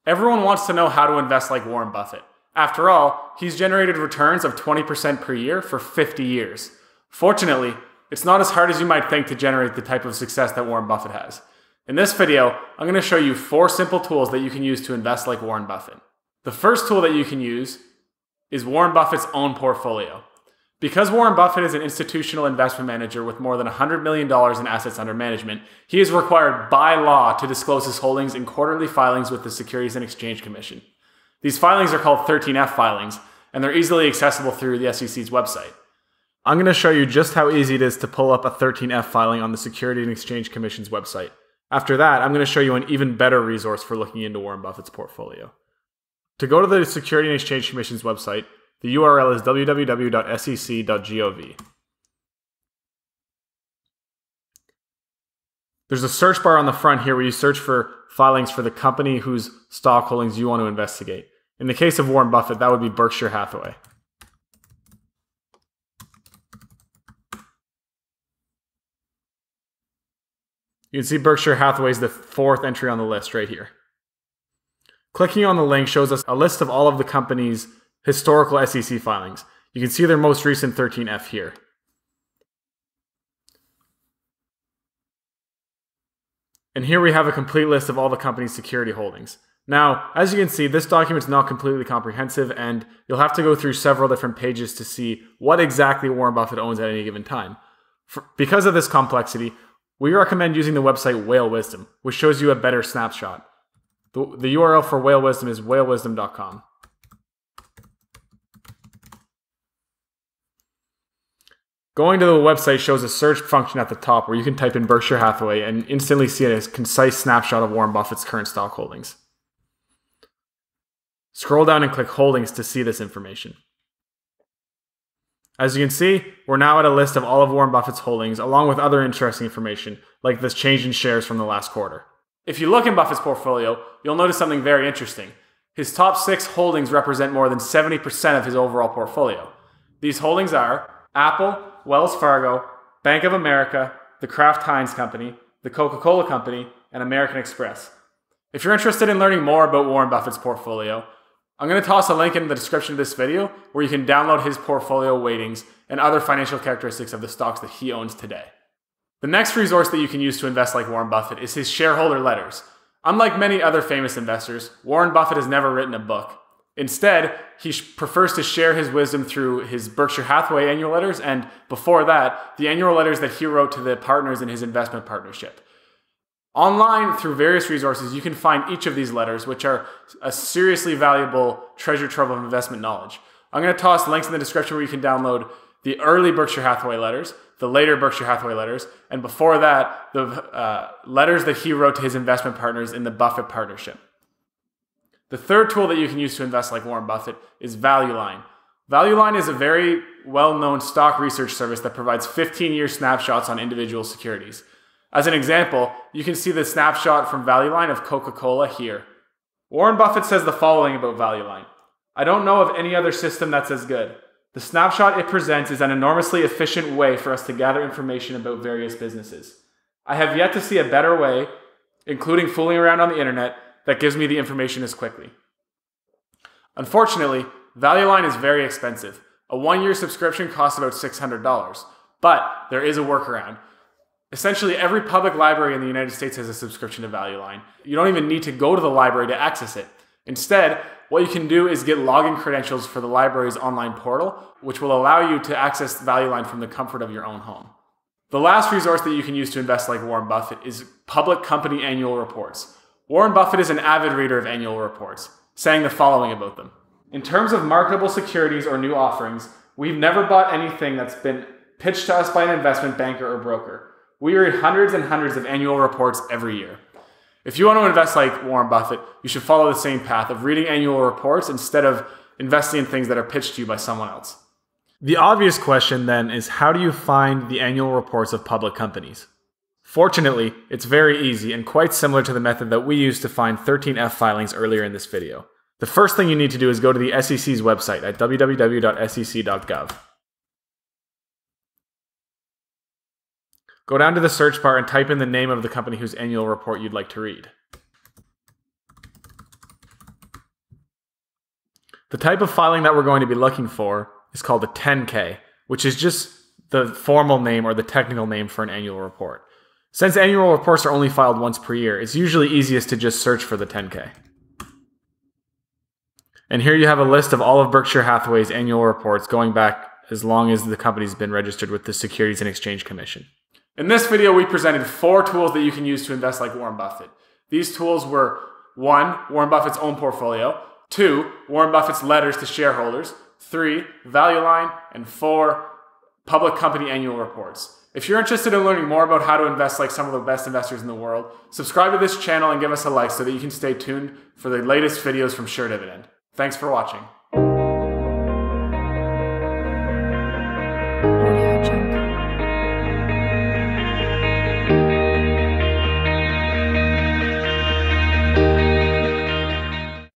Everyone wants to know how to invest like Warren Buffett. After all, he's generated returns of 20% per year for 50 years. Fortunately, it's not as hard as you might think to generate the type of success that Warren Buffett has. In this video, I'm going to show you 4 simple tools that you can use to invest like Warren Buffett. The first tool that you can use is Warren Buffett's own portfolio. Because Warren Buffett is an institutional investment manager with more than $100 million in assets under management, he is required by law to disclose his holdings in quarterly filings with the Securities and Exchange Commission. These filings are called 13F filings, and they're easily accessible through the SEC's website. I'm going to show you just how easy it is to pull up a 13F filing on the Securities and Exchange Commission's website. After that, I'm going to show you an even better resource for looking into Warren Buffett's portfolio. To go to the Securities and Exchange Commission's website, the URL is www.sec.gov. There's a search bar on the front here where you search for filings for the company whose stock holdings you want to investigate. In the case of Warren Buffett, that would be Berkshire Hathaway. You can see Berkshire Hathaway is the 4th entry on the list right here. Clicking on the link shows us a list of all of the company's historical SEC filings. You can see their most recent 13F here. And here we have a complete list of all the company's security holdings. Now, as you can see, this document is not completely comprehensive, and you'll have to go through several different pages to see what exactly Warren Buffett owns at any given time. Because of this complexity, we recommend using the website Whale Wisdom, which shows you a better snapshot. The URL for Whale Wisdom is whalewisdom.com. Going to the website shows a search function at the top where you can type in Berkshire Hathaway and instantly see a concise snapshot of Warren Buffett's current stock holdings. Scroll down and click Holdings to see this information. As you can see, we're now at a list of all of Warren Buffett's holdings along with other interesting information like this change in shares from the last quarter. If you look in Buffett's portfolio, you'll notice something very interesting. His top 6 holdings represent more than 70% of his overall portfolio. These holdings are Apple, Wells Fargo, Bank of America, the Kraft Heinz Company, the Coca-Cola Company, and American Express. If you're interested in learning more about Warren Buffett's portfolio, I'm going to toss a link in the description of this video where you can download his portfolio weightings and other financial characteristics of the stocks that he owns today. The next resource that you can use to invest like Warren Buffett is his shareholder letters. Unlike many other famous investors, Warren Buffett has never written a book. Instead, he prefers to share his wisdom through his Berkshire Hathaway annual letters and, before that, the annual letters that he wrote to the partners in his investment partnership. Online, through various resources, you can find each of these letters, which are a seriously valuable treasure trove of investment knowledge. I'm going to toss links in the description where you can download the early Berkshire Hathaway letters, the later Berkshire Hathaway letters, and before that, the letters that he wrote to his investment partners in the Buffett partnership. The third tool that you can use to invest like Warren Buffett is ValueLine. ValueLine is a very well-known stock research service that provides 15-year snapshots on individual securities. As an example, you can see the snapshot from ValueLine of Coca-Cola here. Warren Buffett says the following about ValueLine. I don't know of any other system that's as good. The snapshot it presents is an enormously efficient way for us to gather information about various businesses. I have yet to see a better way, including fooling around on the internet, that gives me the information as quickly. Unfortunately, ValueLine is very expensive. A 1-year subscription costs about $600, but there is a workaround. Essentially, every public library in the United States has a subscription to ValueLine. You don't even need to go to the library to access it. Instead, what you can do is get login credentials for the library's online portal, which will allow you to access ValueLine from the comfort of your own home. The last resource that you can use to invest like Warren Buffett is public company annual reports. Warren Buffett is an avid reader of annual reports, saying the following about them. In terms of marketable securities or new offerings, we've never bought anything that's been pitched to us by an investment banker or broker. We read hundreds and hundreds of annual reports every year. If you want to invest like Warren Buffett, you should follow the same path of reading annual reports instead of investing in things that are pitched to you by someone else. The obvious question then is, how do you find the annual reports of public companies? Fortunately, it's very easy and quite similar to the method that we used to find 13F filings earlier in this video. The first thing you need to do is go to the SEC's website at www.sec.gov. Go down to the search bar and type in the name of the company whose annual report you'd like to read. The type of filing that we're going to be looking for is called a 10K, which is just the formal name or the technical name for an annual report. Since annual reports are only filed once per year, it's usually easiest to just search for the 10K. And here you have a list of all of Berkshire Hathaway's annual reports going back as long as the company's been registered with the Securities and Exchange Commission. In this video, we presented 4 tools that you can use to invest like Warren Buffett. These tools were 1. Warren Buffett's own portfolio, 2. Warren Buffett's letters to shareholders, 3. Value Line, and 4. Public company annual reports. If you're interested in learning more about how to invest like some of the best investors in the world, subscribe to this channel and give us a like so that you can stay tuned for the latest videos from ShareDividend. Thanks for watching.